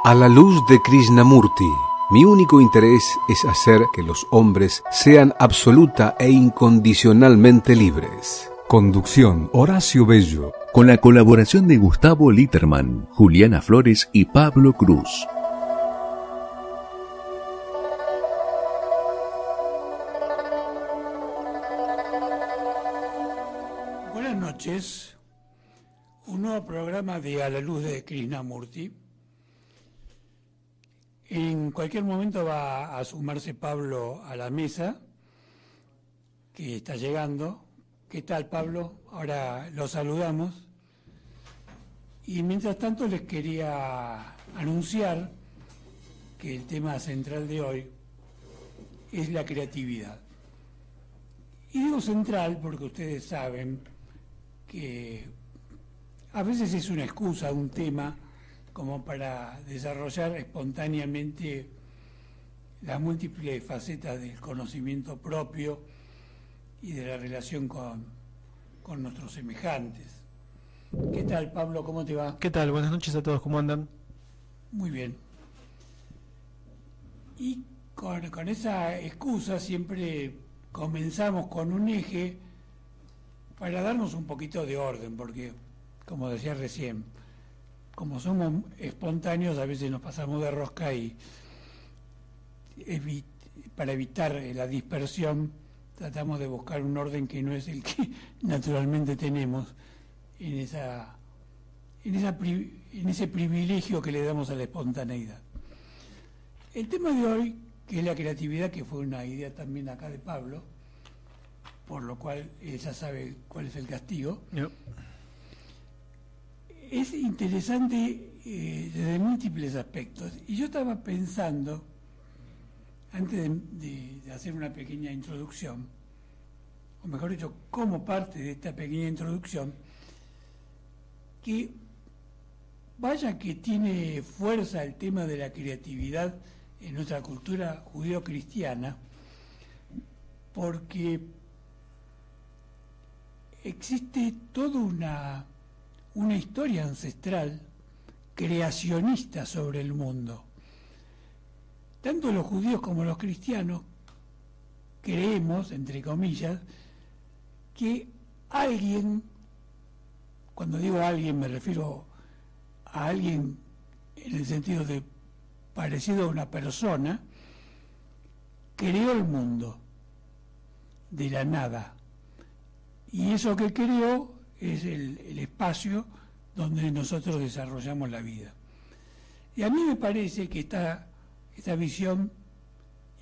A la luz de Krishnamurti, mi único interés es hacer que los hombres sean absoluta e incondicionalmente libres. Conducción: Horacio Bello. Con la colaboración de Gustavo Litterman, Juliana Flores y Pablo Cruz. Buenas noches. Un nuevo programa de A la luz de Krishnamurti. En cualquier momento va a sumarse Pablo a la mesa, que está llegando. ¿Qué tal, Pablo? Ahora lo saludamos. Y mientras tanto les quería anunciar que el tema central de hoy es la creatividad. Y digo central porque ustedes saben que a veces es una excusa, un tema, como para desarrollar espontáneamente las múltiples facetas del conocimiento propio y de la relación con nuestros semejantes. ¿Qué tal, Pablo? ¿Cómo te va? ¿Qué tal? Buenas noches a todos, ¿cómo andan? Muy bien. Y con esa excusa siempre comenzamos con un eje para darnos un poquito de orden, porque, como decía recién, como somos espontáneos, a veces nos pasamos de rosca y para evitar la dispersión tratamos de buscar un orden que no es el que naturalmente tenemos en ese privilegio que le damos a la espontaneidad. El tema de hoy, que es la creatividad, que fue una idea también acá de Pablo, por lo cual él ya sabe cuál es el castigo. Yep. Es interesante desde múltiples aspectos. Y yo estaba pensando, antes de hacer una pequeña introducción, o mejor dicho, como parte de esta pequeña introducción, que vaya que tiene fuerza el tema de la creatividad en nuestra cultura judeo-cristiana, porque existe toda una historia ancestral creacionista sobre el mundo. Tanto los judíos como los cristianos creemos, entre comillas, que alguien, cuando digo alguien me refiero a alguien en el sentido de parecido a una persona, creó el mundo de la nada. Y eso que creó es el espacio donde nosotros desarrollamos la vida. Y a mí me parece que esta visión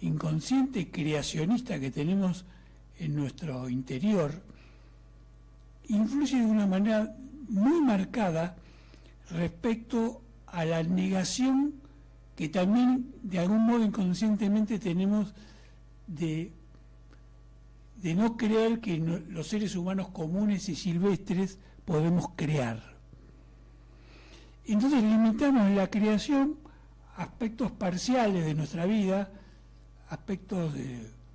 inconsciente creacionista que tenemos en nuestro interior influye de una manera muy marcada respecto a la negación que también de algún modo inconscientemente tenemos de no creer que los seres humanos comunes y silvestres podemos crear. Entonces limitamos en la creación aspectos parciales de nuestra vida, aspectos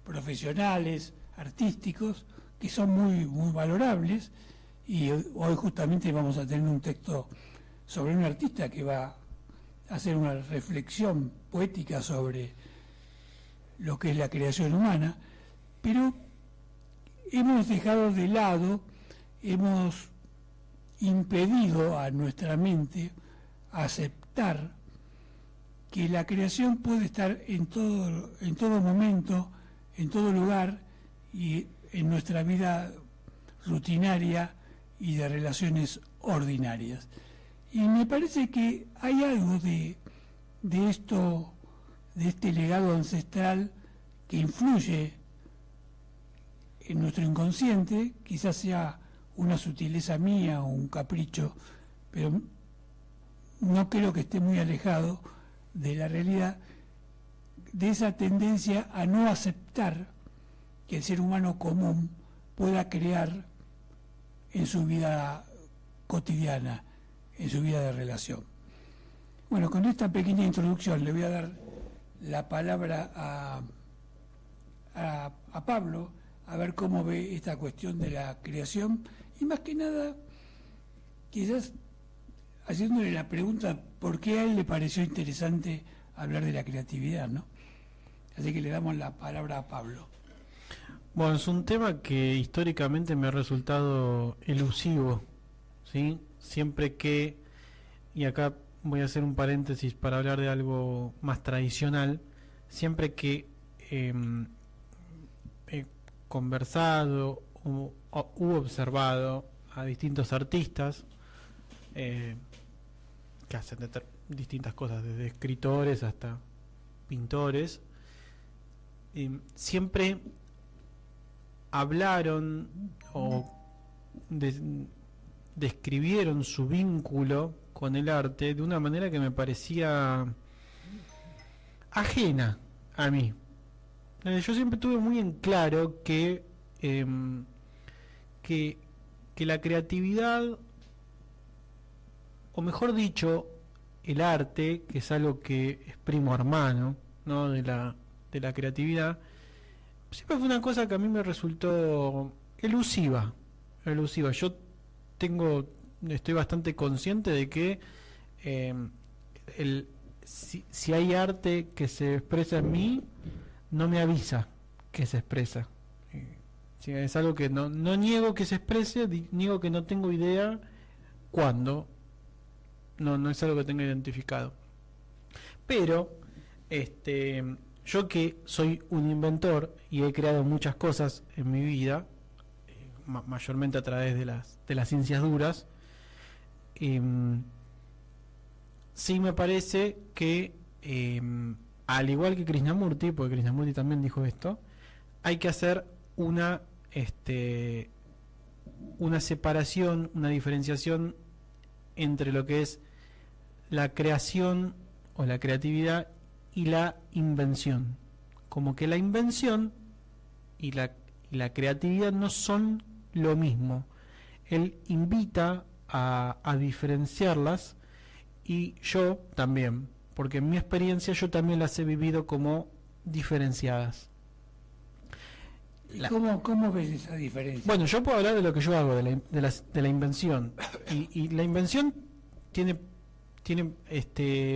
profesionales, artísticos, que son muy, muy valorables, y hoy justamente vamos a tener un texto sobre un artista que va a hacer una reflexión poética sobre lo que es la creación humana, pero hemos dejado de lado, hemos impedido a nuestra mente aceptar que la creación puede estar en todo momento, en todo lugar y en nuestra vida rutinaria y de relaciones ordinarias. Y me parece que hay algo de esto, de este legado ancestral que influye en nuestro inconsciente, quizás sea una sutileza mía o un capricho, pero no creo que esté muy alejado de la realidad, de esa tendencia a no aceptar que el ser humano común pueda crear en su vida cotidiana, en su vida de relación. Bueno, con esta pequeña introducción le voy a dar la palabra a Pablo, a ver cómo ve esta cuestión de la creación, y más que nada, quizás haciéndole la pregunta por qué a él le pareció interesante hablar de la creatividad, ¿no? Así que le damos la palabra a Pablo. Bueno, es un tema que históricamente me ha resultado elusivo, ¿sí? Siempre que, y acá voy a hacer un paréntesis para hablar de algo más tradicional, siempre que he conversado u observado a distintos artistas que hacen distintas cosas, desde escritores hasta pintores, siempre hablaron o describieron su vínculo con el arte de una manera que me parecía ajena a mí. Yo siempre tuve muy en claro que la creatividad, o mejor dicho, el arte, que es algo que es primo hermano, ¿no?, de la creatividad, siempre fue una cosa que a mí me resultó elusiva. Yo estoy bastante consciente de que si hay arte que se expresa en mí, no me avisa que se expresa. Es algo que no niego que se exprese, niego que no tengo idea cuándo. No es algo que tenga identificado. Pero yo, que soy un inventor y he creado muchas cosas en mi vida, mayormente a través de las ciencias duras, sí me parece que al igual que Krishnamurti, porque Krishnamurti también dijo esto, hay que hacer una separación, una diferenciación entre lo que es la creación o la creatividad y la invención. Como que la invención y la creatividad no son lo mismo. Él invita a diferenciarlas, y yo también, porque en mi experiencia yo también las he vivido como diferenciadas. ¿Cómo ves esa diferencia? Bueno, yo puedo hablar de lo que yo hago, de la invención. Y la invención tiene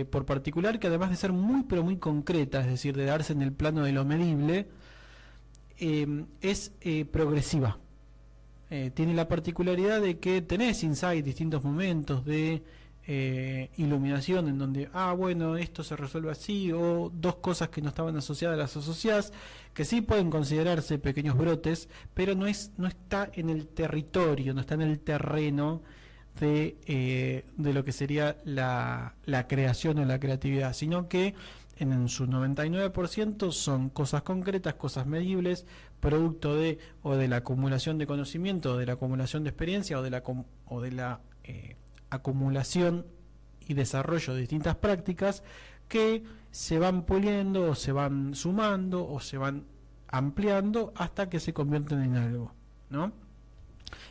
por particular que, además de ser muy pero muy concreta, es decir, de darse en el plano de lo medible, es progresiva. Tiene la particularidad de que tenés insight, distintos momentos de iluminación en donde, bueno, esto se resuelve así, o dos cosas que no estaban asociadas las asociadas, que sí pueden considerarse pequeños brotes, pero no está en el territorio, no está en el terreno de lo que sería la creación o la creatividad, sino que en su 99% son cosas concretas, cosas medibles, producto de la acumulación de conocimiento, de la acumulación de experiencia, o de la acumulación y desarrollo de distintas prácticas que se van puliendo, o se van sumando, o se van ampliando hasta que se convierten en algo, ¿no?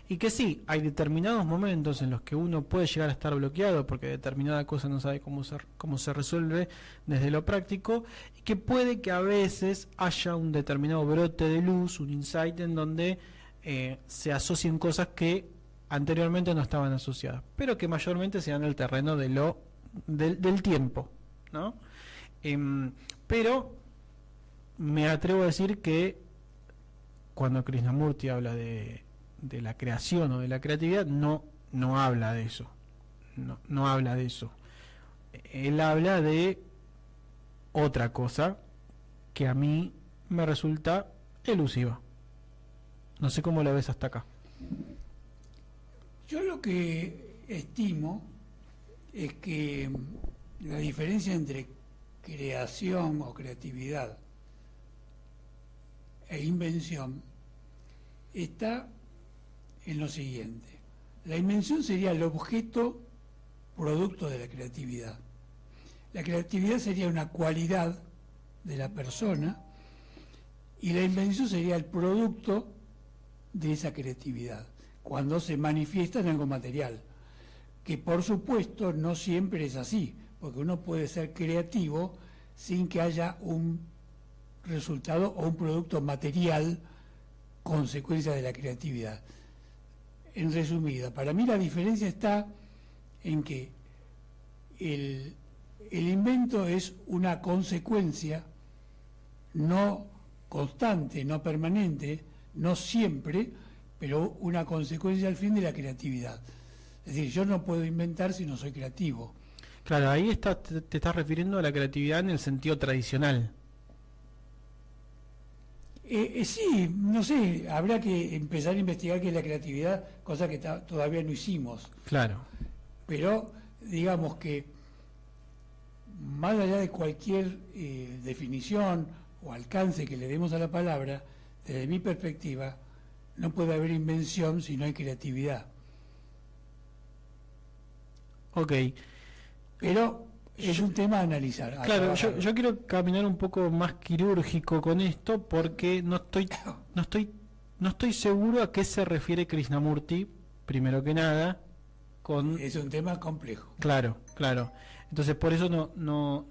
Y que sí, hay determinados momentos en los que uno puede llegar a estar bloqueado porque determinada cosa no sabe cómo se resuelve desde lo práctico, y que puede que a veces haya un determinado brote de luz, un insight en donde se asocien cosas que anteriormente no estaban asociadas, pero que mayormente se dan en el terreno del tiempo, ¿no? Pero me atrevo a decir que cuando Krishnamurti habla de la creación o de la creatividad, no habla de eso, no habla de eso. Él habla de otra cosa que a mí me resulta elusiva. No sé cómo la ves hasta acá. Yo lo que estimo es que la diferencia entre creación o creatividad e invención está en lo siguiente. La invención sería el objeto producto de la creatividad. La creatividad sería una cualidad de la persona, y la invención sería el producto de esa creatividad, cuando se manifiesta en algo material, que por supuesto no siempre es así, porque uno puede ser creativo sin que haya un resultado o un producto material consecuencia de la creatividad. En resumida, para mí la diferencia está en que el invento es una consecuencia no constante, no permanente, no siempre, pero una consecuencia al fin de la creatividad. Es decir, yo no puedo inventar si no soy creativo. Claro, ahí te estás refiriendo a la creatividad en el sentido tradicional. Sí, no sé, habrá que empezar a investigar qué es la creatividad, cosa que todavía no hicimos. Claro. Pero digamos que más allá de cualquier definición o alcance que le demos a la palabra, desde mi perspectiva, no puede haber invención si no hay creatividad. Ok. Pero es un tema a analizar. Claro, yo quiero caminar un poco más quirúrgico con esto porque no estoy seguro a qué se refiere Krishnamurti, primero que nada, con... Es un tema complejo. Claro. Entonces por eso no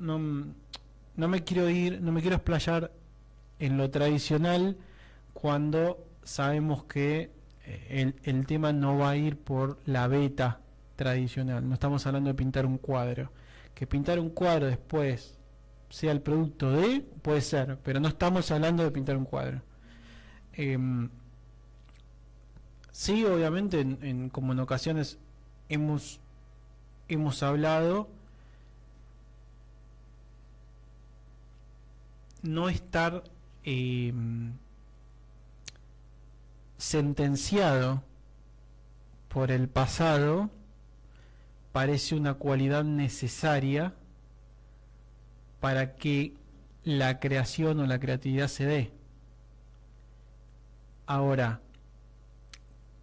me quiero explayar en lo tradicional cuando sabemos que el tema no va a ir por la beta tradicional. No estamos hablando de pintar un cuadro. Que pintar un cuadro después sea el producto de, puede ser, pero no estamos hablando de pintar un cuadro. Sí, obviamente, como en ocasiones hemos hablado, no estar sentenciado por el pasado parece una cualidad necesaria para que la creación o la creatividad se dé. Ahora,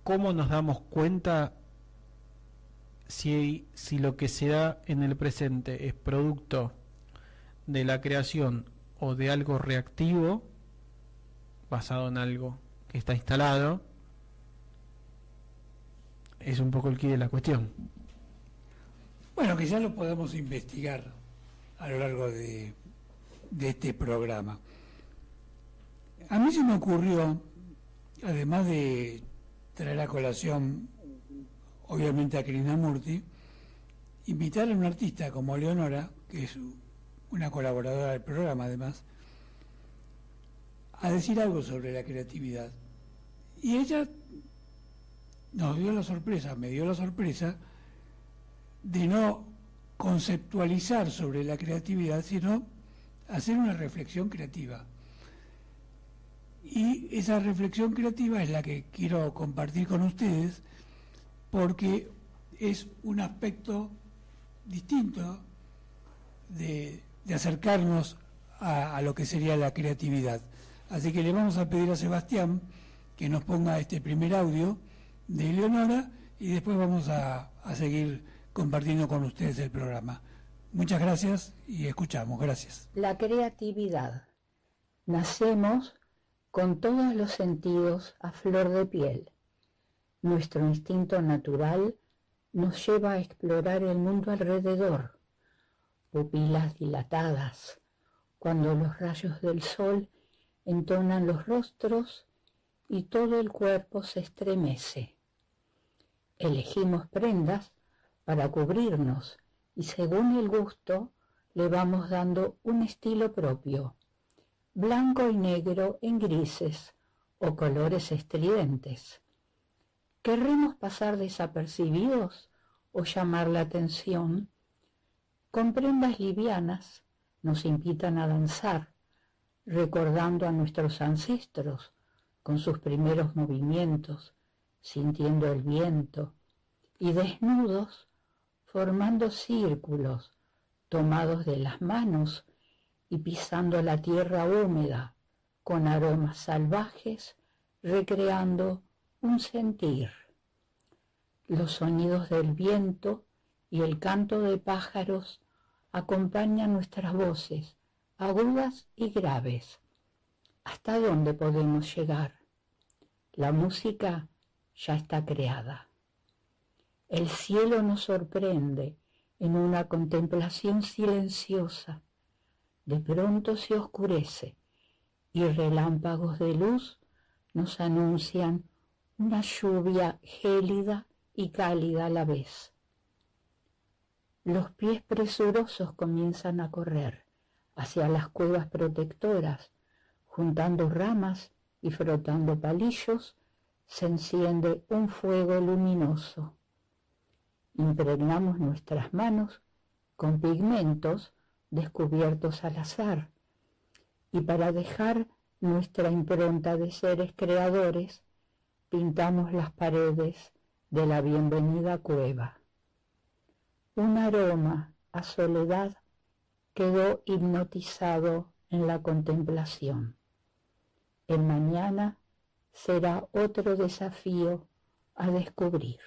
¿cómo nos damos cuenta si lo que se da en el presente es producto de la creación o de algo reactivo, basado en algo que está instalado? Es un poco el quid de la cuestión. Bueno, quizás lo podamos investigar a lo largo de este programa. A mí se me ocurrió, además de traer a colación, obviamente, a Krishnamurti, invitar a un artista como Leonora, que es una colaboradora del programa además, a decir algo sobre la creatividad. Y ella me dio la sorpresa de no conceptualizar sobre la creatividad, sino hacer una reflexión creativa. Y esa reflexión creativa es la que quiero compartir con ustedes, porque es un aspecto distinto de acercarnos a lo que sería la creatividad. Así que le vamos a pedir a Sebastián que nos ponga este primer audio de Leonora y después vamos a seguir compartiendo con ustedes el programa. Muchas gracias y escuchamos. Gracias. La creatividad. Nacemos con todos los sentidos a flor de piel. Nuestro instinto natural nos lleva a explorar el mundo alrededor. Pupilas dilatadas, cuando los rayos del sol entonan los rostros y todo el cuerpo se estremece. Elegimos prendas para cubrirnos y según el gusto le vamos dando un estilo propio, blanco y negro en grises o colores estridentes. ¿Querremos pasar desapercibidos o llamar la atención? Con prendas livianas nos invitan a danzar, recordando a nuestros ancestros con sus primeros movimientos, sintiendo el viento, y desnudos formando círculos, tomados de las manos y pisando la tierra húmeda, con aromas salvajes, recreando un sentir. Los sonidos del viento y el canto de pájaros acompañan nuestras voces, agudas y graves. ¿Hasta dónde podemos llegar? La música ya está creada. El cielo nos sorprende en una contemplación silenciosa. De pronto se oscurece y relámpagos de luz nos anuncian una lluvia gélida y cálida a la vez. Los pies presurosos comienzan a correr hacia las cuevas protectoras, juntando ramas y frotando palillos, se enciende un fuego luminoso. Impregnamos nuestras manos con pigmentos descubiertos al azar, y para dejar nuestra impronta de seres creadores, pintamos las paredes de la bienvenida cueva. Un aroma a soledad quedó hipnotizado en la contemplación. El mañana será otro desafío a descubrir.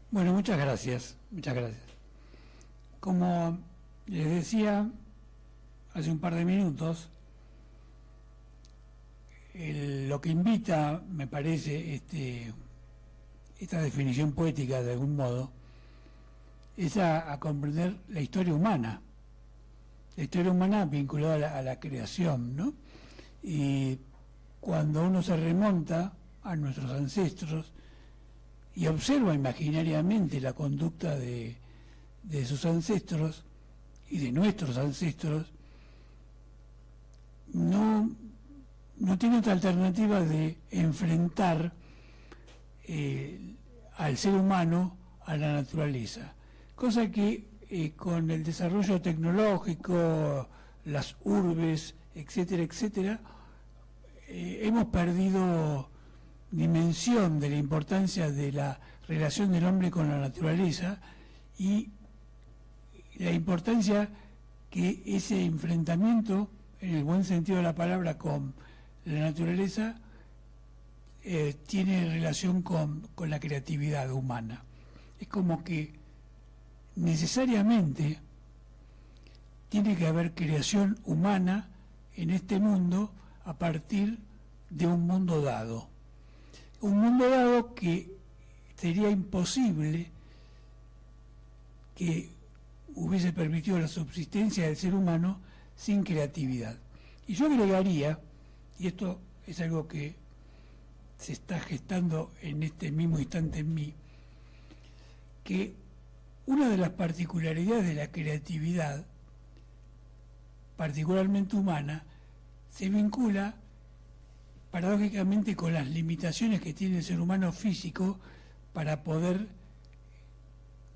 Bueno, muchas gracias, muchas gracias. Como les decía hace un par de minutos, lo que invita, me parece, esta definición poética de algún modo, es a comprender la historia humana vinculada a la creación, ¿no? Y cuando uno se remonta a nuestros ancestros y observa imaginariamente la conducta de sus ancestros y de nuestros ancestros, no tiene otra alternativa de enfrentar al ser humano a la naturaleza, cosa que con el desarrollo tecnológico, las urbes, etcétera, etcétera, hemos perdido dimensión de la importancia de la relación del hombre con la naturaleza y la importancia que ese enfrentamiento, en el buen sentido de la palabra, con la naturaleza tiene relación con la creatividad humana. Es como que necesariamente tiene que haber creación humana en este mundo a partir de un mundo dado. Un mundo dado que sería imposible que hubiese permitido la subsistencia del ser humano sin creatividad. Y yo agregaría, y esto es algo que se está gestando en este mismo instante en mí, que una de las particularidades de la creatividad, particularmente humana, se vincula paradójicamente con las limitaciones que tiene el ser humano físico para poder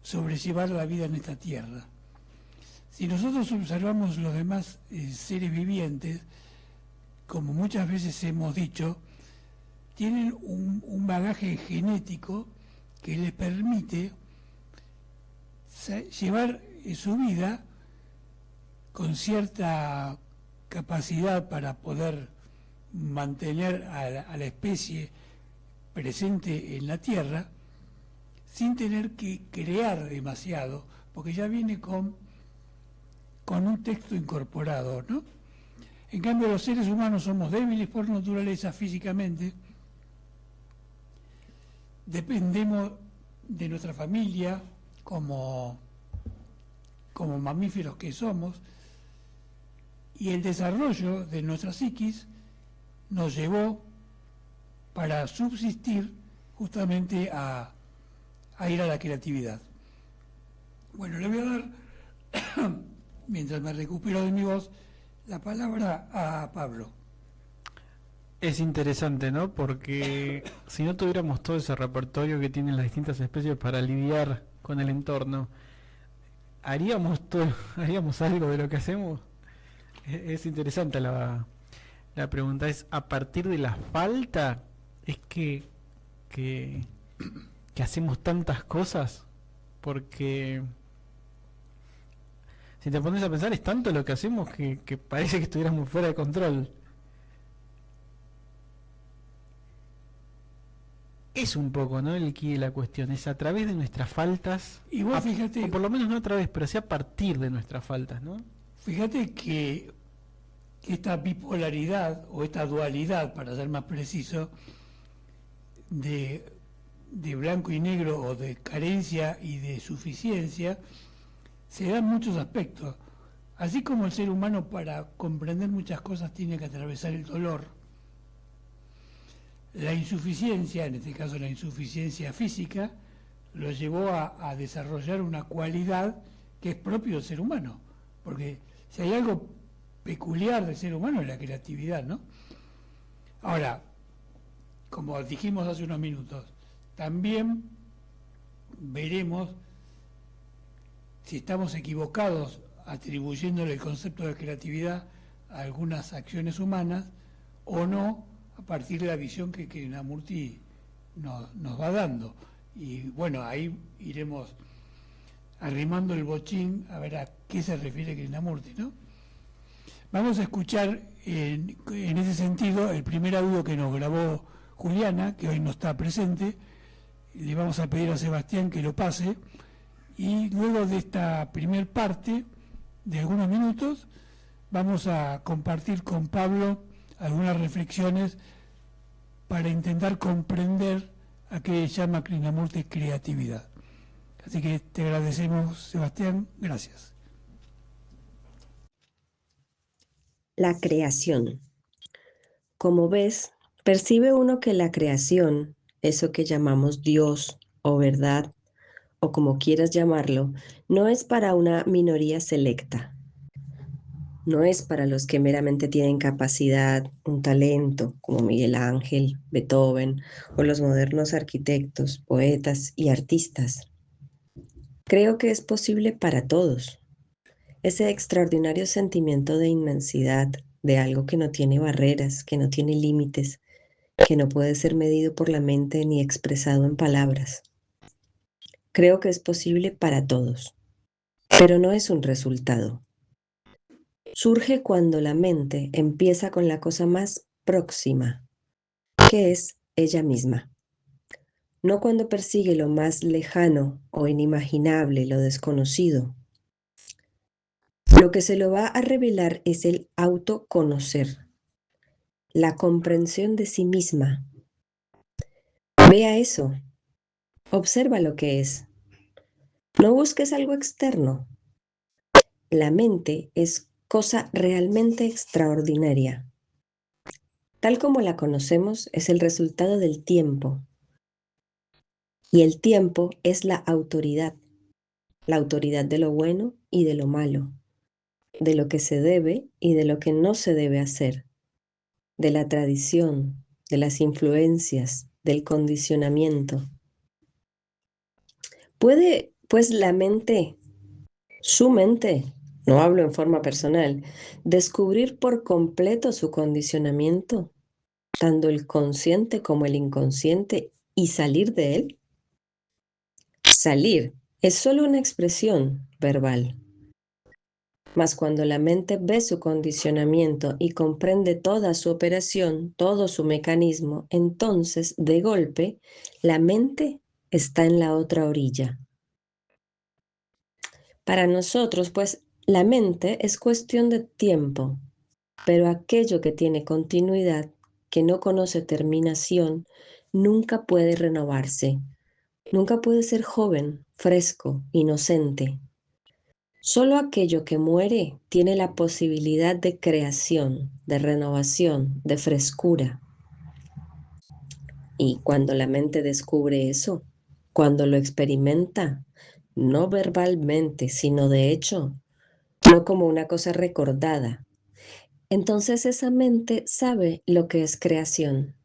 sobrellevar la vida en esta tierra. Si nosotros observamos los demás seres vivientes, como muchas veces hemos dicho, tienen un bagaje genético que les permite llevar su vida con cierta capacidad para poder mantener a la especie presente en la Tierra sin tener que crear demasiado, porque ya viene con un texto incorporado, ¿no? En cambio, los seres humanos somos débiles por naturaleza físicamente, dependemos de nuestra familia como mamíferos que somos, y el desarrollo de nuestra psiquis nos llevó para subsistir justamente a ir a la creatividad. Bueno, le voy a dar, mientras me recupero de mi voz, la palabra a Pablo. Es interesante, ¿no? Porque si no tuviéramos todo ese repertorio que tienen las distintas especies para lidiar con el entorno, ¿haríamos algo de lo que hacemos? Es interesante la pregunta. Es a partir de la falta es que hacemos tantas cosas, porque si te pones a pensar es tanto lo que hacemos que parece que estuviéramos fuera de control. Es un poco, ¿no? El quid de la cuestión es a través de nuestras faltas, y vos fíjate, o por lo menos no a través, pero sí a partir de nuestras faltas, ¿no? Fíjate que esta bipolaridad o esta dualidad, para ser más preciso, de blanco y negro, o de carencia y de suficiencia, se da en muchos aspectos. Así como el ser humano, para comprender muchas cosas, tiene que atravesar el dolor, la insuficiencia, en este caso la insuficiencia física, lo llevó a desarrollar una cualidad que es propio del ser humano, porque si hay algo peculiar del ser humano es la creatividad, ¿no? Ahora, como dijimos hace unos minutos, también veremos si estamos equivocados atribuyéndole el concepto de creatividad a algunas acciones humanas o no, a partir de la visión que Krishnamurti nos va dando. Y bueno, ahí iremos arrimando el bochín a ver a qué se refiere Krishnamurti, ¿no? Vamos a escuchar en ese sentido el primer audio que nos grabó Juliana, que hoy no está presente. Le vamos a pedir a Sebastián que lo pase, y luego de esta primer parte de algunos minutos vamos a compartir con Pablo algunas reflexiones para intentar comprender a qué llama Krishnamurti creatividad. Así que te agradecemos, Sebastián, gracias. La creación. Como ves, percibe uno que la creación, eso que llamamos Dios o verdad, o como quieras llamarlo, no es para una minoría selecta. No es para los que meramente tienen capacidad, un talento, como Miguel Ángel, Beethoven o los modernos arquitectos, poetas y artistas. Creo que es posible para todos. Ese extraordinario sentimiento de inmensidad, de algo que no tiene barreras, que no tiene límites, que no puede ser medido por la mente ni expresado en palabras. Creo que es posible para todos, pero no es un resultado. Surge cuando la mente empieza con la cosa más próxima, que es ella misma. No cuando persigue lo más lejano o inimaginable, lo desconocido. Lo que se lo va a revelar es el autoconocer, la comprensión de sí misma. Vea eso, observa lo que es. No busques algo externo. La mente es cosa realmente extraordinaria. Tal como la conocemos, es el resultado del tiempo. Y el tiempo es la autoridad de lo bueno y de lo malo, de lo que se debe y de lo que no se debe hacer, de la tradición, de las influencias, del condicionamiento. ¿Puede, pues, la mente, su mente, no hablo en forma personal, descubrir por completo su condicionamiento, tanto el consciente como el inconsciente, y salir de él? Salir es solo una expresión verbal. Mas cuando la mente ve su condicionamiento y comprende toda su operación, todo su mecanismo, entonces, de golpe, la mente está en la otra orilla. Para nosotros, pues, la mente es cuestión de tiempo, pero aquello que tiene continuidad, que no conoce terminación, nunca puede renovarse, nunca puede ser joven, fresco, inocente. Solo aquello que muere tiene la posibilidad de creación, de renovación, de frescura. Y cuando la mente descubre eso, cuando lo experimenta, no verbalmente, sino de hecho, no como una cosa recordada, entonces esa mente sabe lo que es creación.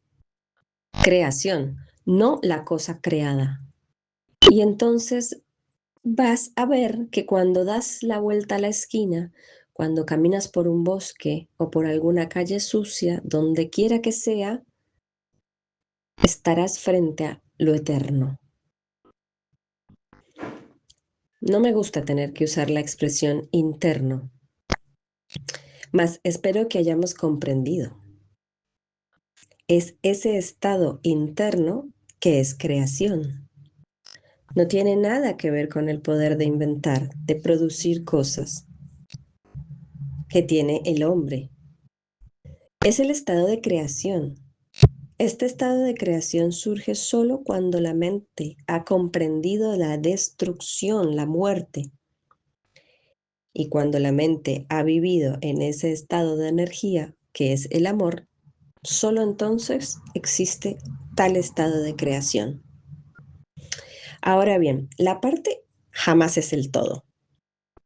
Creación, no la cosa creada. Y entonces vas a ver que cuando das la vuelta a la esquina, cuando caminas por un bosque o por alguna calle sucia, donde quiera que sea, estarás frente a lo eterno. No me gusta tener que usar la expresión interno, mas espero que hayamos comprendido. Es ese estado interno que es creación. No tiene nada que ver con el poder de inventar, de producir cosas que tiene el hombre. Es el estado de creación. Este estado de creación surge solo cuando la mente ha comprendido la destrucción, la muerte. Y cuando la mente ha vivido en ese estado de energía, que es el amor, solo entonces existe tal estado de creación. Ahora bien, la parte jamás es el todo.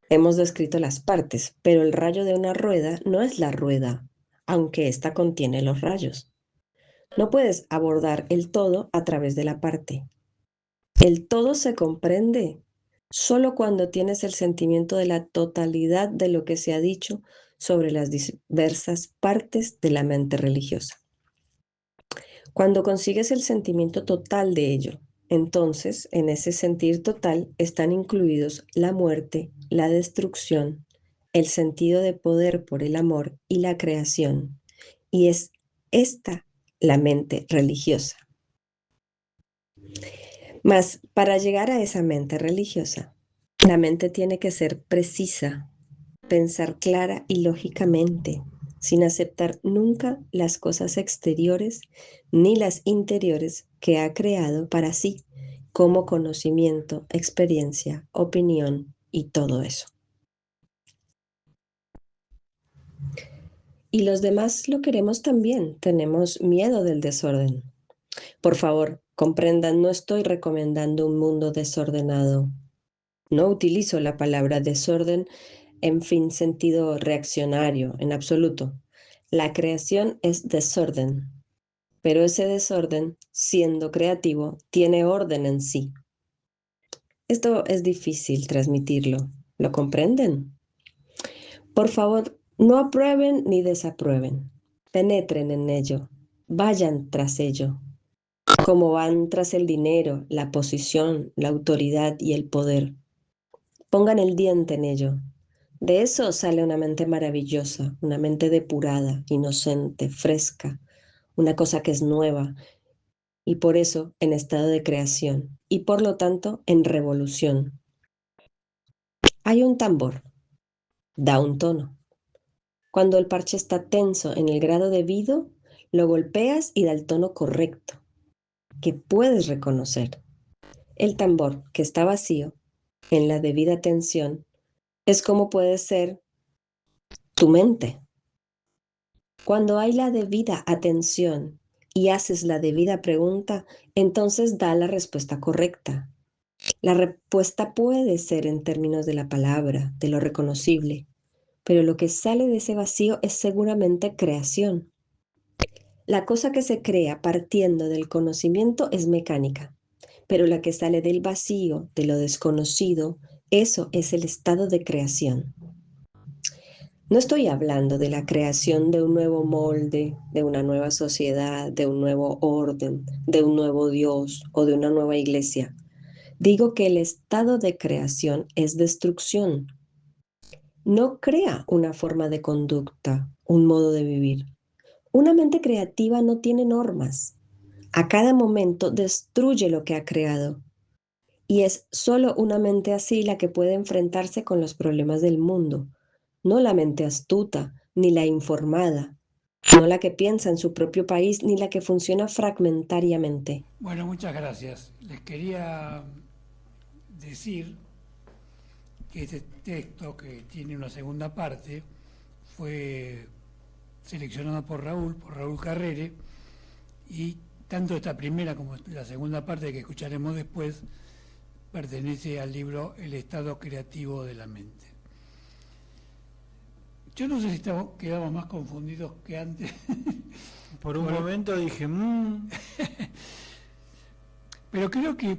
Hemos descrito las partes, pero el rayo de una rueda no es la rueda, aunque ésta contiene los rayos. No puedes abordar el todo a través de la parte. El todo se comprende solo cuando tienes el sentimiento de la totalidad de lo que se ha dicho sobre las diversas partes de la mente religiosa. Cuando consigues el sentimiento total de ello, entonces en ese sentir total están incluidos la muerte, la destrucción, el sentido de poder por el amor y la creación. Y es esta la mente religiosa. Mas para llegar a esa mente religiosa, la mente tiene que ser precisa, pensar clara y lógicamente, sin aceptar nunca las cosas exteriores ni las interiores que ha creado para sí, como conocimiento, experiencia, opinión y todo eso. Y los demás lo queremos también, tenemos miedo del desorden. Por favor, comprendan, no estoy recomendando un mundo desordenado. No utilizo la palabra desorden en fin sentido reaccionario, en absoluto. La creación es desorden, pero ese desorden, siendo creativo, tiene orden en sí. Esto es difícil transmitirlo. ¿Lo comprenden? Por favor, no aprueben ni desaprueben. Penetren en ello. Vayan tras ello. Como van tras el dinero, la posición, la autoridad y el poder. Pongan el diente en ello. De eso sale una mente maravillosa, una mente depurada, inocente, fresca, una cosa que es nueva y por eso en estado de creación y por lo tanto en revolución. Hay un tambor, da un tono. Cuando el parche está tenso en el grado debido, lo golpeas y da el tono correcto, que puedes reconocer. El tambor que está vacío, en la debida tensión, es como puede ser tu mente. Cuando hay la debida atención y haces la debida pregunta, entonces da la respuesta correcta. La respuesta puede ser en términos de la palabra, de lo reconocible, pero lo que sale de ese vacío es seguramente creación. La cosa que se crea partiendo del conocimiento es mecánica, pero la que sale del vacío, de lo desconocido, eso es el estado de creación. No estoy hablando de la creación de un nuevo molde, de una nueva sociedad, de un nuevo orden, de un nuevo Dios o de una nueva iglesia. Digo que el estado de creación es destrucción. No crea una forma de conducta, un modo de vivir. Una mente creativa no tiene normas. A cada momento destruye lo que ha creado. Y es solo una mente así la que puede enfrentarse con los problemas del mundo. No la mente astuta, ni la informada, no la que piensa en su propio país, ni la que funciona fragmentariamente. Bueno, muchas gracias. Les quería decir que este texto, que tiene una segunda parte, fue seleccionado por Raúl Carrere, y tanto esta primera como la segunda parte que escucharemos después pertenece al libro El estado creativo de la mente. Yo no sé si quedamos más confundidos que antes. Por un momento dije, Pero creo que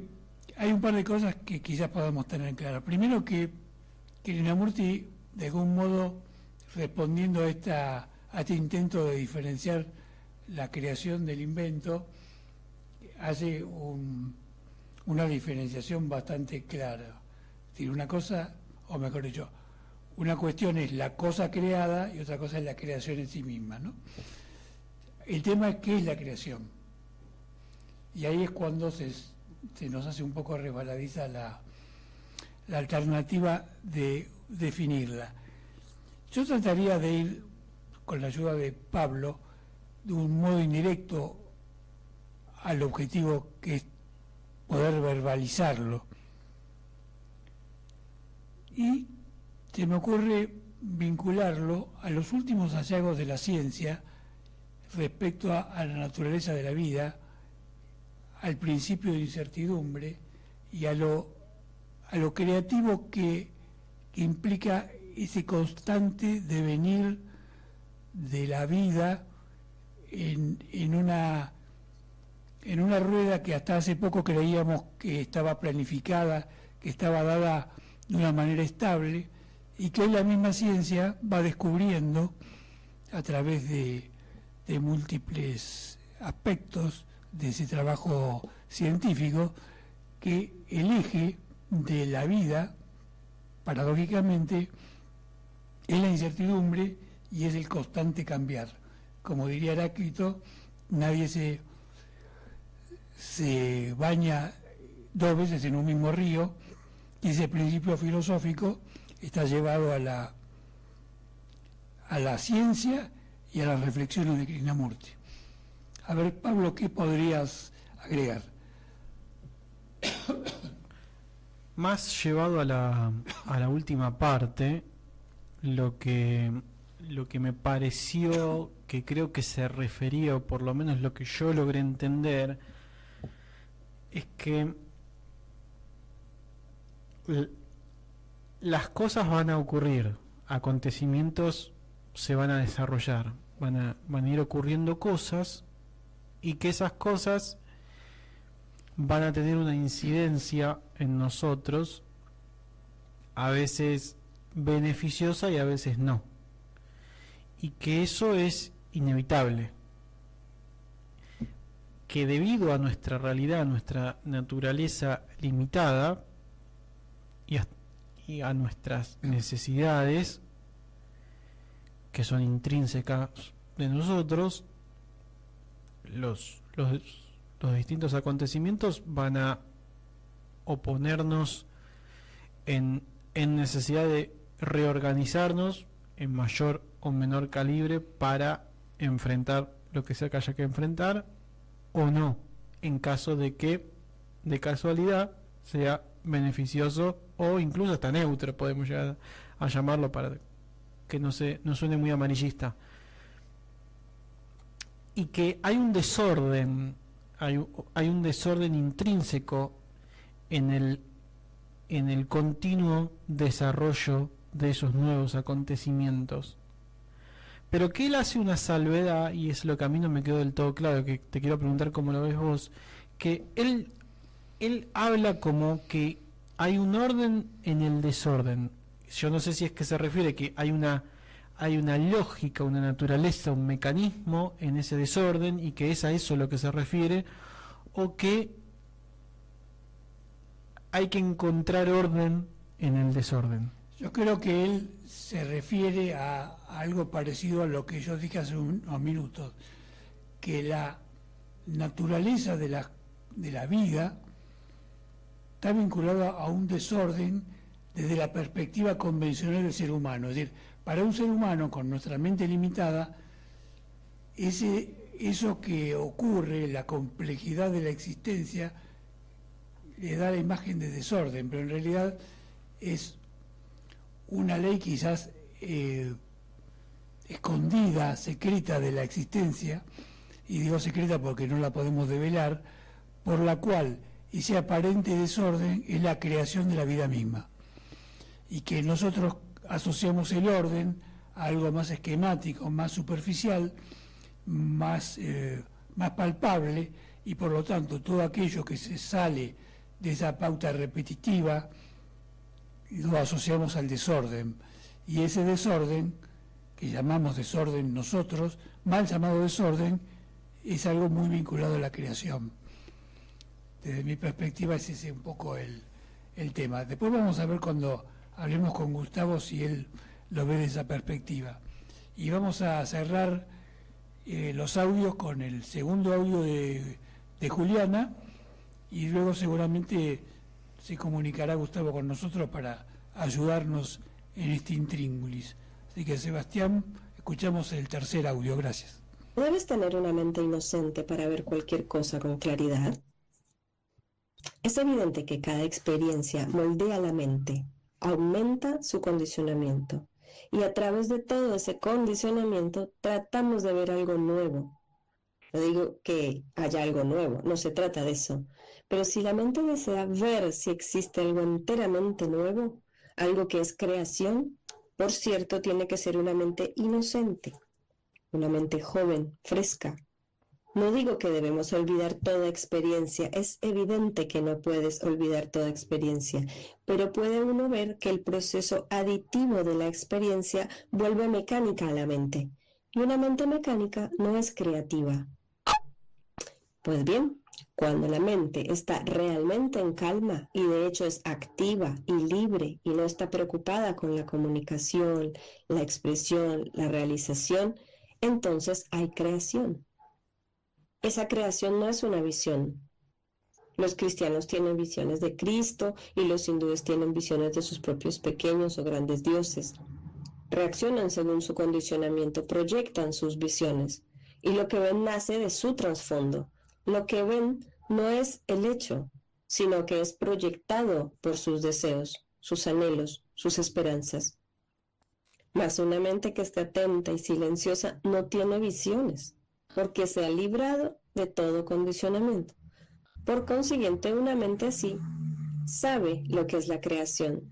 hay un par de cosas que quizás podamos tener en claro. Primero que Krishnamurti, de algún modo, respondiendo a este intento de diferenciar la creación del invento, hace una diferenciación bastante clara. Es decir, una cosa, o mejor dicho, una cuestión es la cosa creada y otra cosa es la creación en sí misma, ¿no? El tema es qué es la creación. Y ahí es cuando se nos hace un poco resbaladiza la alternativa de definirla. Yo trataría de ir, con la ayuda de Pablo, de un modo indirecto al objetivo que es poder verbalizarlo. Y se me ocurre vincularlo a los últimos hallazgos de la ciencia respecto a la naturaleza de la vida, al principio de incertidumbre y a lo creativo que implica ese constante devenir de la vida en una rueda que hasta hace poco creíamos que estaba planificada, que estaba dada de una manera estable, y que hoy la misma ciencia va descubriendo a través de múltiples aspectos de ese trabajo científico, que el eje de la vida, paradójicamente, es la incertidumbre y es el constante cambiar. Como diría Heráclito, nadie se baña dos veces en un mismo río, y ese principio filosófico está llevado a la ciencia y a las reflexiones de Krishnamurti. A ver, Pablo, ¿qué podrías agregar? Más llevado a la última parte, lo que me pareció que creo que se refería, o por lo menos lo que yo logré entender, es que las cosas van a ocurrir, acontecimientos se van a desarrollar, van a ir ocurriendo cosas, y que esas cosas van a tener una incidencia en nosotros, a veces beneficiosa y a veces no, y que eso es inevitable, que debido a nuestra realidad, a nuestra naturaleza limitada y a nuestras necesidades que son intrínsecas de nosotros, los distintos acontecimientos van a oponernos en necesidad de reorganizarnos en mayor o menor calibre para enfrentar lo que sea que haya que enfrentar, o no, en caso de que de casualidad sea beneficioso o incluso hasta neutro, podemos llegar a llamarlo, para que no suene muy amarillista. Y que hay un desorden, hay un desorden intrínseco en el continuo desarrollo de esos nuevos acontecimientos, pero que él hace una salvedad, y es lo que a mí no me quedó del todo claro, que te quiero preguntar cómo lo ves vos, que él habla como que hay un orden en el desorden. Yo no sé si es que se refiere que hay una lógica, una naturaleza, un mecanismo en ese desorden, y que es a eso lo que se refiere, o que hay que encontrar orden en el desorden. Yo creo que él se refiere a algo parecido a lo que yo dije hace unos minutos, que la naturaleza de la vida está vinculada a un desorden desde la perspectiva convencional del ser humano. Es decir, para un ser humano con nuestra mente limitada, eso que ocurre, la complejidad de la existencia, le da la imagen de desorden, pero en realidad es una ley quizás escondida, secreta de la existencia, y digo secreta porque no la podemos develar, por la cual ese aparente desorden es la creación de la vida misma, y que nosotros asociamos el orden a algo más esquemático, más superficial, más palpable, y por lo tanto todo aquello que se sale de esa pauta repetitiva lo asociamos al desorden, y ese desorden que llamamos desorden nosotros, mal llamado desorden, es algo muy vinculado a la creación. Desde mi perspectiva ese es un poco el tema. Después vamos a ver cuando hablemos con Gustavo si él lo ve desde esa perspectiva. Y vamos a cerrar los audios con el segundo audio de Juliana, y luego seguramente se comunicará Gustavo con nosotros para ayudarnos en este intríngulis. Así que, Sebastián, escuchamos el tercer audio. Gracias. ¿Debes tener una mente inocente para ver cualquier cosa con claridad? Es evidente que cada experiencia moldea la mente, aumenta su condicionamiento, y a través de todo ese condicionamiento tratamos de ver algo nuevo. No digo que haya algo nuevo, no se trata de eso, Pero si la mente desea ver si existe algo enteramente nuevo, algo que es creación, por cierto, tiene que ser una mente inocente, una mente joven, fresca. No digo que debemos olvidar toda experiencia, es evidente que no puedes olvidar toda experiencia, pero puede uno ver que el proceso aditivo de la experiencia vuelve mecánica a la mente, y una mente mecánica no es creativa. Pues bien, cuando la mente está realmente en calma y de hecho es activa y libre y no está preocupada con la comunicación, la expresión, la realización, entonces hay creación. Esa creación no es una visión. Los cristianos tienen visiones de Cristo y los hindúes tienen visiones de sus propios pequeños o grandes dioses. Reaccionan según su condicionamiento, proyectan sus visiones y lo que ven nace de su trasfondo. Lo que ven no es el hecho, sino que es proyectado por sus deseos, sus anhelos, sus esperanzas. Mas una mente que está atenta y silenciosa no tiene visiones, porque se ha librado de todo condicionamiento. Por consiguiente, una mente así sabe lo que es la creación,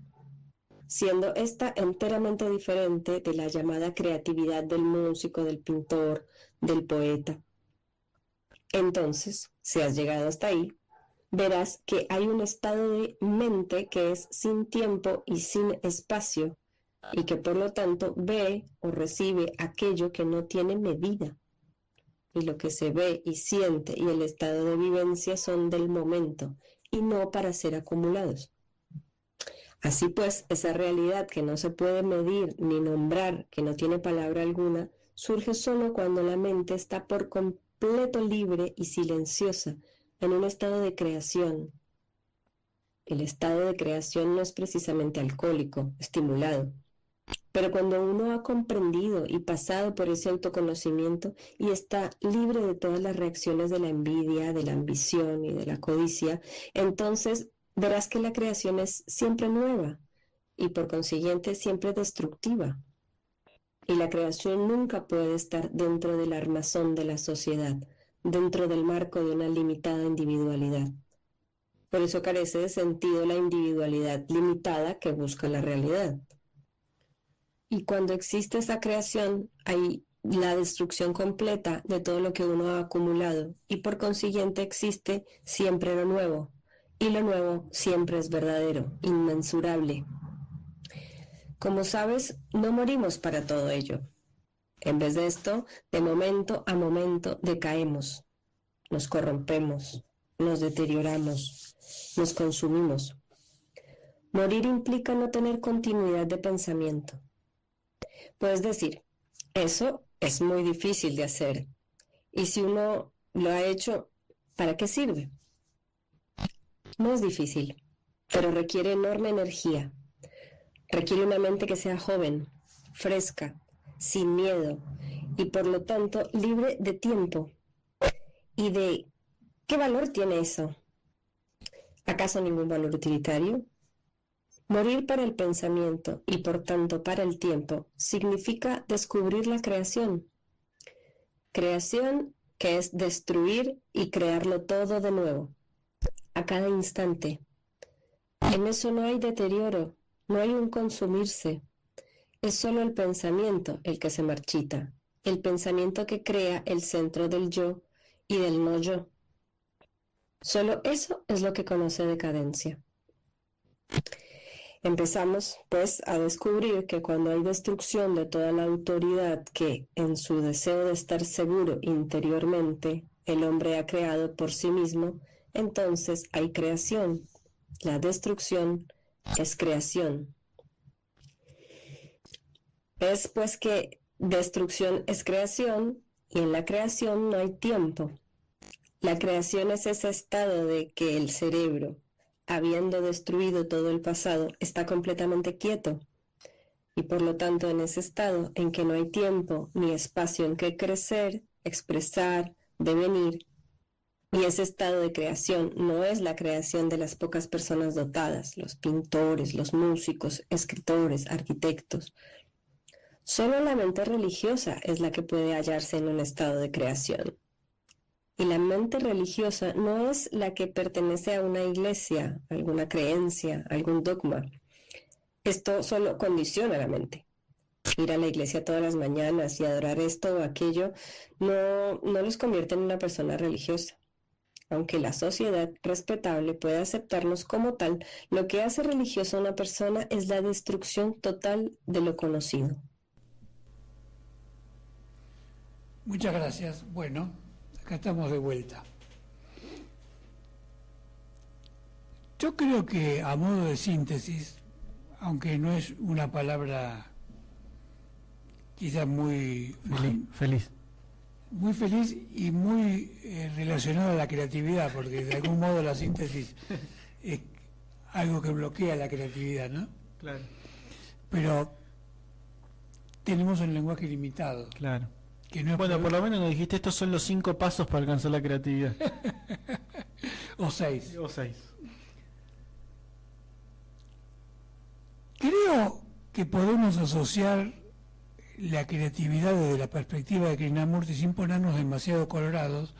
siendo esta enteramente diferente de la llamada creatividad del músico, del pintor, del poeta. Entonces, si has llegado hasta ahí, verás que hay un estado de mente que es sin tiempo y sin espacio, y que por lo tanto ve o recibe aquello que no tiene medida. Y lo que se ve y siente y el estado de vivencia son del momento, y no para ser acumulados. Así pues, esa realidad que no se puede medir ni nombrar, que no tiene palabra alguna, surge solo cuando la mente está por completo libre y silenciosa, en un estado de creación. El estado de creación no es precisamente alcohólico, estimulado. Pero cuando uno ha comprendido y pasado por ese autoconocimiento y está libre de todas las reacciones de la envidia, de la ambición y de la codicia, entonces verás que la creación es siempre nueva y por consiguiente siempre destructiva. Y la creación nunca puede estar dentro del armazón de la sociedad, dentro del marco de una limitada individualidad. Por eso carece de sentido la individualidad limitada que busca la realidad. Y cuando existe esa creación, hay la destrucción completa de todo lo que uno ha acumulado y por consiguiente existe siempre lo nuevo. Y lo nuevo siempre es verdadero, inmensurable. Como sabes, no morimos para todo ello. En vez de esto, de momento a momento decaemos, nos corrompemos, nos deterioramos, nos consumimos. Morir implica no tener continuidad de pensamiento. Puedes decir, eso es muy difícil de hacer. Y si uno lo ha hecho, ¿para qué sirve? No es difícil, pero requiere enorme energía. Requiere una mente que sea joven, fresca, sin miedo y por lo tanto libre de tiempo. ¿Y de qué valor tiene eso? ¿Acaso ningún valor utilitario? Morir para el pensamiento y por tanto para el tiempo significa descubrir la creación. Creación que es destruir y crearlo todo de nuevo, a cada instante. En eso no hay deterioro, no hay un consumirse. Es solo el pensamiento el que se marchita, el pensamiento que crea el centro del yo y del no yo. Solo eso es lo que conoce decadencia. Empezamos, pues, a descubrir que cuando hay destrucción de toda la autoridad que, en su deseo de estar seguro interiormente, el hombre ha creado por sí mismo, entonces hay creación. La destrucción es creación. Es, pues, que destrucción es creación y en la creación no hay tiempo. La creación es ese estado de que el cerebro, habiendo destruido todo el pasado, está completamente quieto. Y por lo tanto, en ese estado en que no hay tiempo ni espacio en que crecer, expresar, devenir, y ese estado de creación no es la creación de las pocas personas dotadas, los pintores, los músicos, escritores, arquitectos. Solo la mente religiosa es la que puede hallarse en un estado de creación. Y la mente religiosa no es la que pertenece a una iglesia, alguna creencia, algún dogma. Esto solo condiciona la mente. Ir a la iglesia todas las mañanas y adorar esto o aquello no los convierte en una persona religiosa. Aunque la sociedad respetable puede aceptarnos como tal, lo que hace religiosa a una persona es la destrucción total de lo conocido. Muchas gracias. Bueno, acá estamos de vuelta. Yo creo que, a modo de síntesis, aunque no es una palabra quizás muy Feliz. muy feliz y muy relacionada a la creatividad, porque de algún modo la síntesis es algo que bloquea la creatividad, ¿no? Claro. Pero tenemos un lenguaje limitado. Claro. Que no es Bueno, por lo menos nos dijiste, estos son los 5 pasos para alcanzar la creatividad. o 6. O 6. Creo que podemos asociar la creatividad desde la perspectiva de Krishnamurti, sin ponernos demasiado colorados,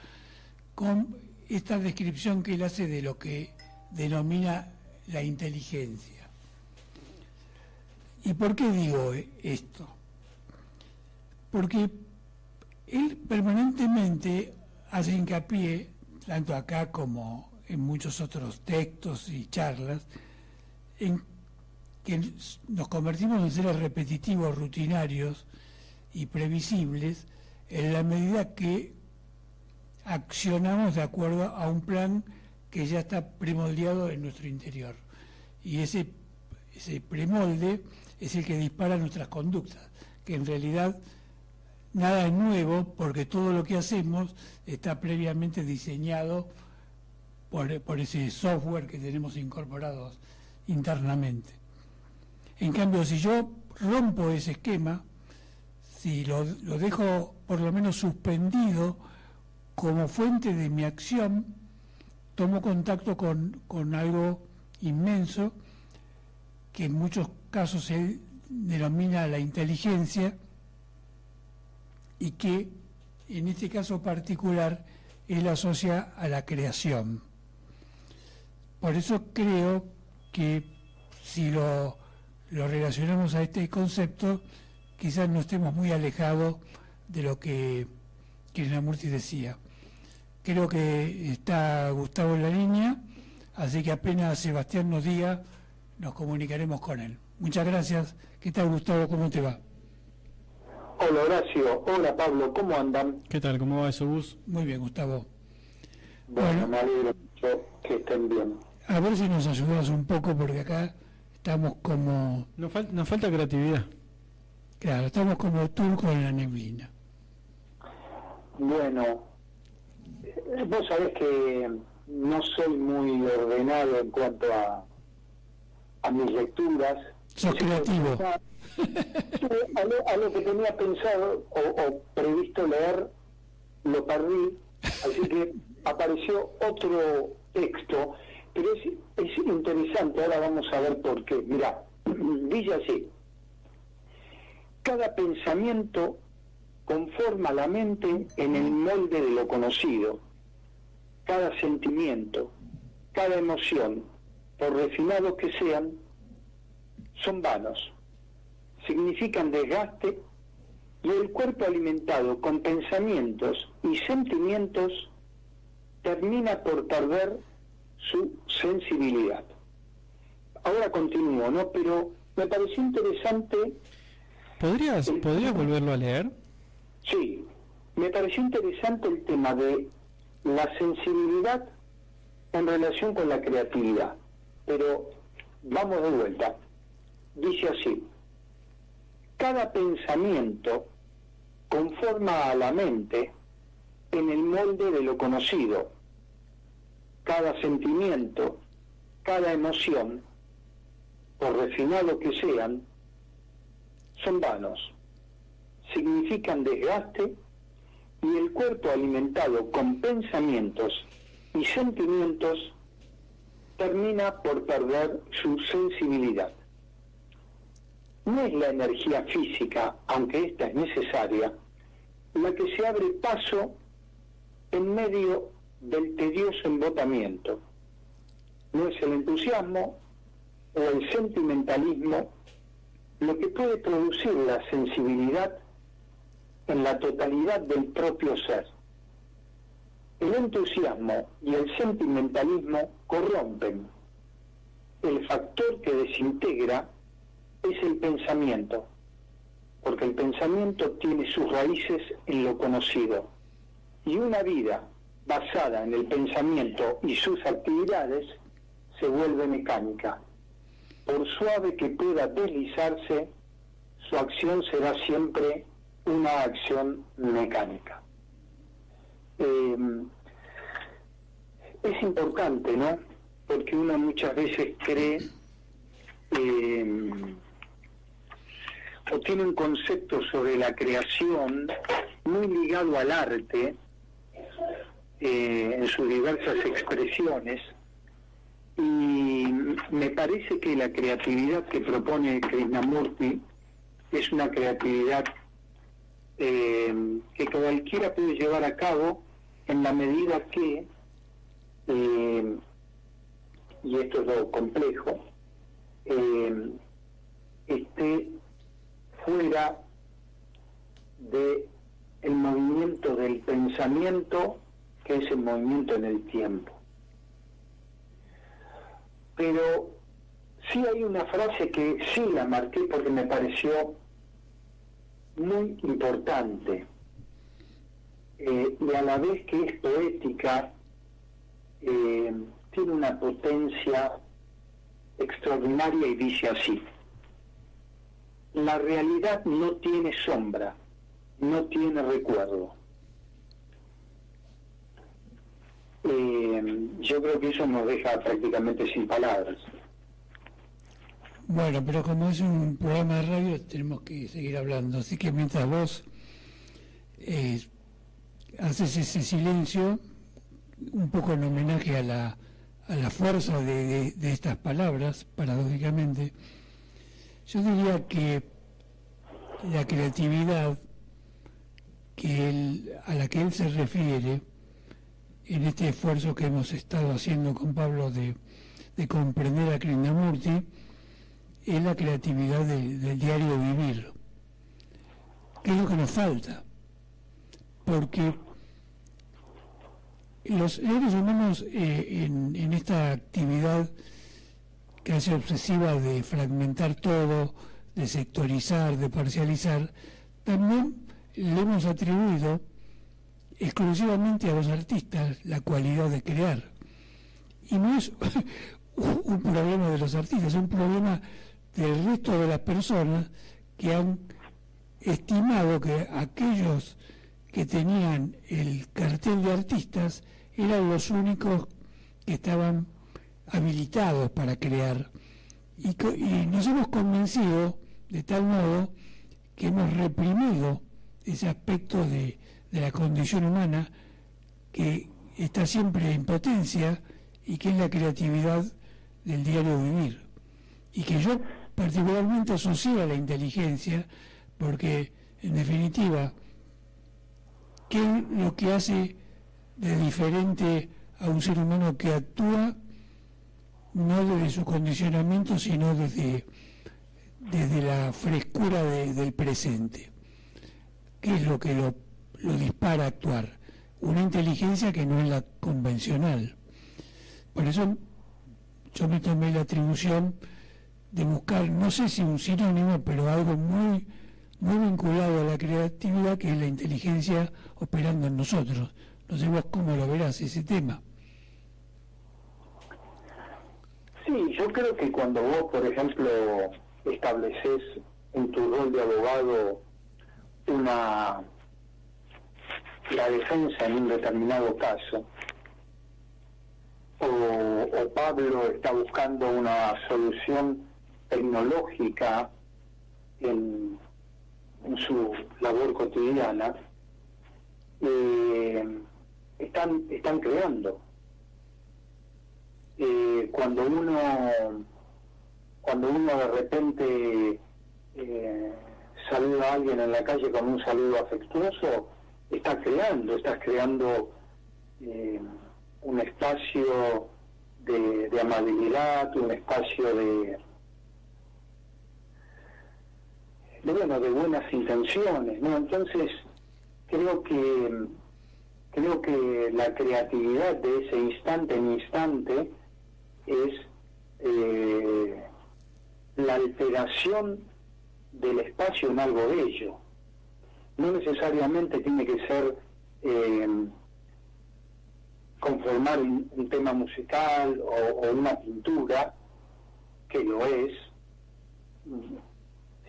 con esta descripción que él hace de lo que denomina la inteligencia. ¿Y por qué digo esto? Porque él permanentemente hace hincapié, tanto acá como en muchos otros textos y charlas, en que nos convertimos en seres repetitivos, rutinarios y previsibles en la medida que accionamos de acuerdo a un plan que ya está premoldeado en nuestro interior. Y ese premolde es el que dispara nuestras conductas, que en realidad nada es nuevo, porque todo lo que hacemos está previamente diseñado por ese software que tenemos incorporados internamente. En cambio, si yo rompo ese esquema, si lo dejo por lo menos suspendido como fuente de mi acción, tomo contacto con algo inmenso que en muchos casos se denomina la inteligencia y que en este caso particular él asocia a la creación. Por eso creo que si lo relacionamos a este concepto, quizás no estemos muy alejados de lo que Krishnamurti decía. Creo que está Gustavo en la línea, así que apenas Sebastián nos diga, nos comunicaremos con él. Muchas gracias. ¿Qué tal, Gustavo? ¿Cómo te va? Hola, Horacio. Hola, Pablo. ¿Cómo andan? ¿Qué tal? ¿Cómo va eso, Gus? Muy bien, Gustavo. Bueno, me alegro mucho que estén bien. A ver si nos ayudas un poco, porque acá estamos como... Nos falta creatividad. Claro, estamos como turcos en la neblina. Bueno, vos sabés que no soy muy ordenado en cuanto a mis lecturas. Sos creativo. A lo que tenía pensado o previsto leer, lo perdí, así que apareció otro texto, pero es interesante, ahora vamos a ver por qué. Mirá, dice así: cada pensamiento conforma la mente en el molde de lo conocido. Cada sentimiento, cada emoción, por refinados que sean, son vanos, significan desgaste, y el cuerpo alimentado con pensamientos y sentimientos termina por perder su sensibilidad. Ahora continúo, ¿no? Pero me pareció interesante... ¿Podrías volverlo a leer? Sí, me pareció interesante el tema de la sensibilidad en relación con la creatividad, pero vamos de vuelta. Dice así: cada pensamiento conforma a la mente en el molde de lo conocido. Cada sentimiento, cada emoción, por refinado que sean, son vanos, significan desgaste, y el cuerpo alimentado con pensamientos y sentimientos termina por perder su sensibilidad. No es la energía física, aunque esta es necesaria, la que se abre paso en medio del tedioso embotamiento. No es el entusiasmo o el sentimentalismo lo que puede producir la sensibilidad en la totalidad del propio ser. El entusiasmo y el sentimentalismo corrompen. El factor que desintegra es el pensamiento, porque el pensamiento tiene sus raíces en lo conocido, y una vida basada en el pensamiento y sus actividades se vuelve mecánica. Por suave que pueda deslizarse, su acción será siempre una acción mecánica. Es importante, ¿no? Porque uno muchas veces cree o tiene un concepto sobre la creación muy ligado al arte en sus diversas expresiones, y me parece que la creatividad que propone Krishnamurti es una creatividad que cualquiera puede llevar a cabo en la medida que, y esto es lo complejo, esté fuera de el movimiento del pensamiento, que es el movimiento en el tiempo. Pero sí hay una frase que sí la marqué porque me pareció muy importante, y a la vez que es poética, tiene una potencia extraordinaria, y dice así: la realidad no tiene sombra, no tiene recuerdo. Yo creo que eso nos deja prácticamente sin palabras. Bueno, pero como es un programa de radio, tenemos que seguir hablando. Así que mientras vos haces ese silencio, un poco en homenaje a la fuerza de estas palabras, paradójicamente, yo diría que la creatividad a la que él se refiere en este esfuerzo que hemos estado haciendo con Pablo de comprender a Krishnamurti, es la creatividad del diario vivir, que es lo que nos falta, porque los seres humanos en esta actividad que hace obsesiva de fragmentar todo, de sectorizar, de parcializar, también le hemos atribuido exclusivamente a los artistas la cualidad de crear. Y no es un problema de los artistas, es un problema del resto de las personas que han estimado que aquellos que tenían el cartel de artistas eran los únicos que estaban habilitados para crear, y nos hemos convencido de tal modo que hemos reprimido ese aspecto de la condición humana que está siempre en potencia, y que es la creatividad del diario vivir, y que yo particularmente asocio a la inteligencia, porque en definitiva, ¿qué es lo que hace de diferente a un ser humano que actúa no desde su condicionamiento, sino desde la frescura del presente? ¿Qué es lo que lo dispara a actuar? Una inteligencia que no es la convencional. Por eso yo me tomé la atribución de buscar, no sé si un sinónimo, pero algo muy, muy vinculado a la creatividad, que es la inteligencia operando en nosotros. No sé vos cómo lo verás ese tema. Sí, yo creo que cuando vos, por ejemplo, estableces en tu rol de abogado la defensa en un determinado caso, o Pablo está buscando una solución tecnológica en su labor cotidiana, están creando. Cuando uno de repente saluda a alguien en la calle con un saludo afectuoso, estás creando un espacio de amabilidad, un espacio de buenas intenciones, ¿no? Entonces creo que la creatividad de ese instante en instante es la alteración del espacio en algo bello. No necesariamente tiene que ser conformar un tema musical o una pintura, que lo es,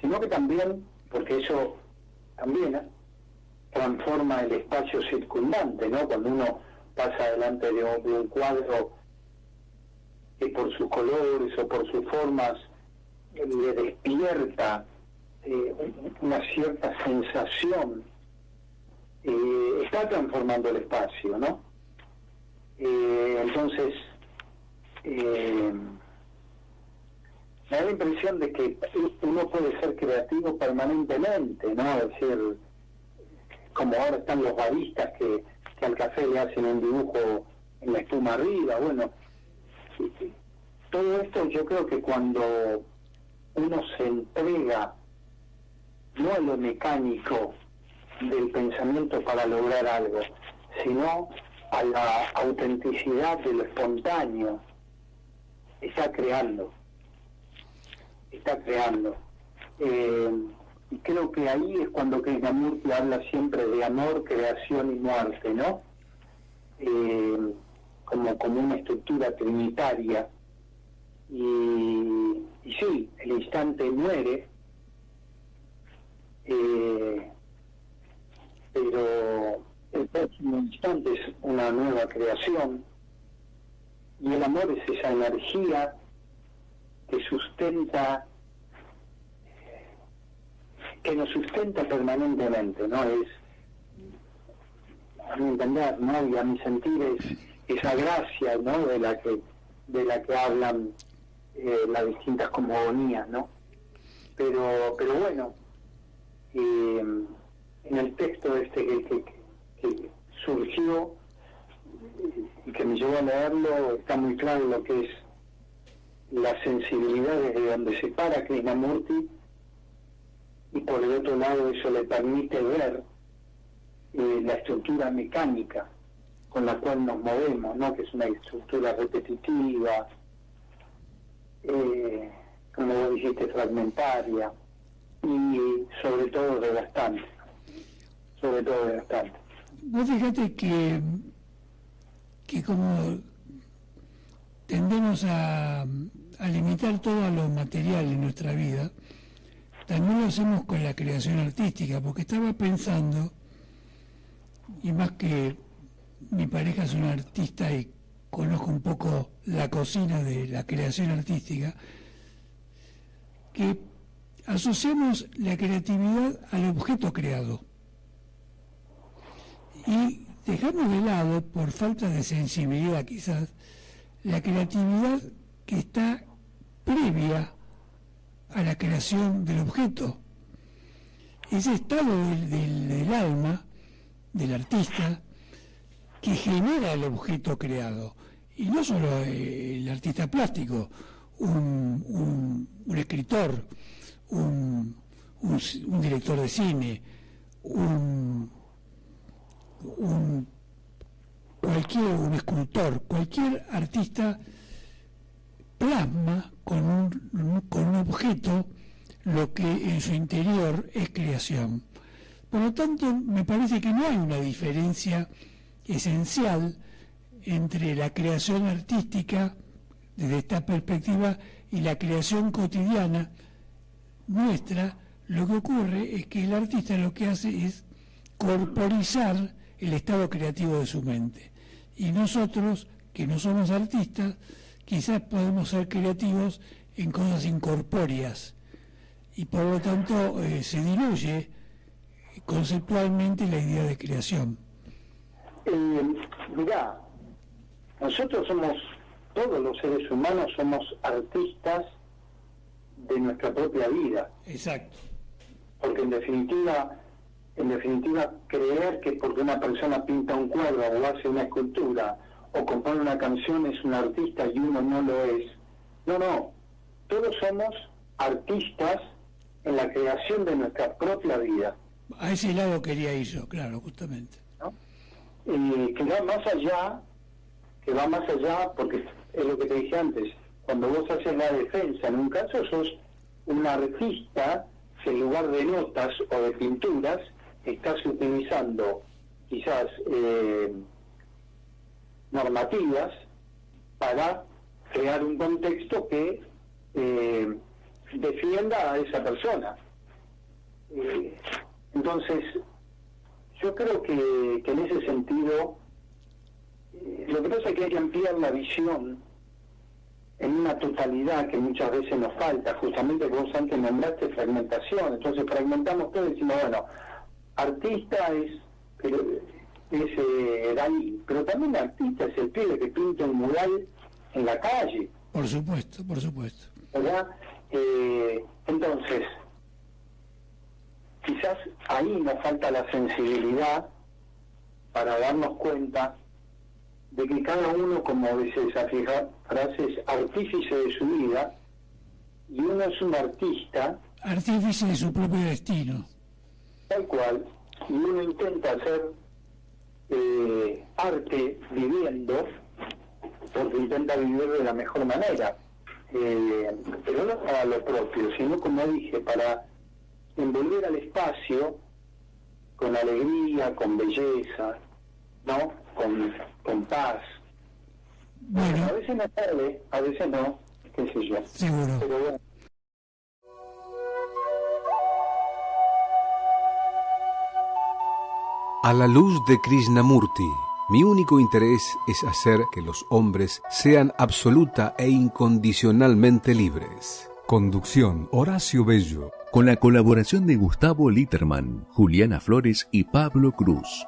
sino que también, porque eso también transforma el espacio circundante, ¿no? Cuando uno pasa delante de un cuadro que por sus colores o por sus formas le despierta una cierta sensación, está transformando el espacio, ¿no? Entonces, me da la impresión de que uno puede ser creativo permanentemente, ¿no? Es decir, como ahora están los baristas que al café le hacen un dibujo en la espuma arriba, bueno, todo esto yo creo que cuando uno se entrega no a lo mecánico del pensamiento para lograr algo, sino a la autenticidad de lo espontáneo, está creando. Y creo que ahí es cuando Krishnamurti habla siempre de amor, creación y muerte, ¿no? Como una estructura trinitaria. Y sí, el instante muere, pero el próximo instante es una nueva creación, y el amor es esa energía que nos sustenta permanentemente, ¿no? Es, a mi entender, ¿no? Y a mi sentir es esa gracia, ¿no? De la que hablan las distintas cosmogonías, ¿no? Pero bueno, en el texto que surgió y que me llevó a leerlo, está muy claro lo que es la sensibilidad desde donde se para Krishnamurti, y por el otro lado eso le permite ver la estructura mecánica con la cual nos movemos, ¿no? Que es una estructura repetitiva, como vos dijiste, fragmentaria, y sobre todo desgastante. Vos fíjate que como tendemos a limitar todo a lo material en nuestra vida, también lo hacemos con la creación artística, porque estaba pensando, y más que mi pareja es una artista y conozco un poco la cocina de la creación artística, que asociamos la creatividad al objeto creado y dejamos de lado, por falta de sensibilidad quizás, la creatividad que está previa a la creación del objeto. Ese estado del alma del artista que genera el objeto creado, y no solo el artista plástico, un escritor, un director de cine, un escultor, cualquier artista plasma con un objeto lo que en su interior es creación. Por lo tanto, me parece que no hay una diferencia esencial entre la creación artística desde esta perspectiva y la creación cotidiana nuestra. Lo que ocurre es que el artista lo que hace es corporizar el estado creativo de su mente, y nosotros, que no somos artistas, quizás podemos ser creativos en cosas incorpóreas, y por lo tanto se diluye conceptualmente la idea de creación. Mirá, nosotros todos los seres humanos somos artistas de nuestra propia vida. Exacto. Porque en definitiva en definitiva, creer que porque una persona pinta un cuadro o hace una escultura o compone una canción es un artista y uno no lo es. No, no. Todos somos artistas en la creación de nuestra propia vida. A ese lado quería ir yo, claro, justamente. ¿No? Que va más allá, porque es lo que te dije antes, cuando vos haces la defensa, en un caso sos un artista, que en lugar de notas o de pinturas, estás utilizando quizás normativas para crear un contexto que defienda a esa persona. Entonces, yo creo que en ese sentido, lo que pasa es que hay que ampliar la visión en una totalidad que muchas veces nos falta, justamente que vos antes nombraste fragmentación. Entonces fragmentamos todo y decimos, bueno, artista es Dalí, pero también artista es el pibe que pinta un mural en la calle. Por supuesto, por supuesto. ¿Verdad? Entonces, quizás ahí nos falta la sensibilidad para darnos cuenta de que cada uno, como dice esa fija frase, es artífice de su vida y uno es un artista. Artífice de su propio destino. Tal cual. Y uno intenta hacer arte viviendo, porque intenta vivir de la mejor manera. Pero no para lo propio, sino, como dije, para envolver al espacio con alegría, con belleza, ¿no? Con paz. Bueno, A veces no sale, a veces no, qué sé yo. seguro. Pero bueno. A la luz de Krishnamurti, mi único interés es hacer que los hombres sean absoluta e incondicionalmente libres. Conducción: Horacio Bello. Con la colaboración de Gustavo Litterman, Juliana Flores y Pablo Cruz.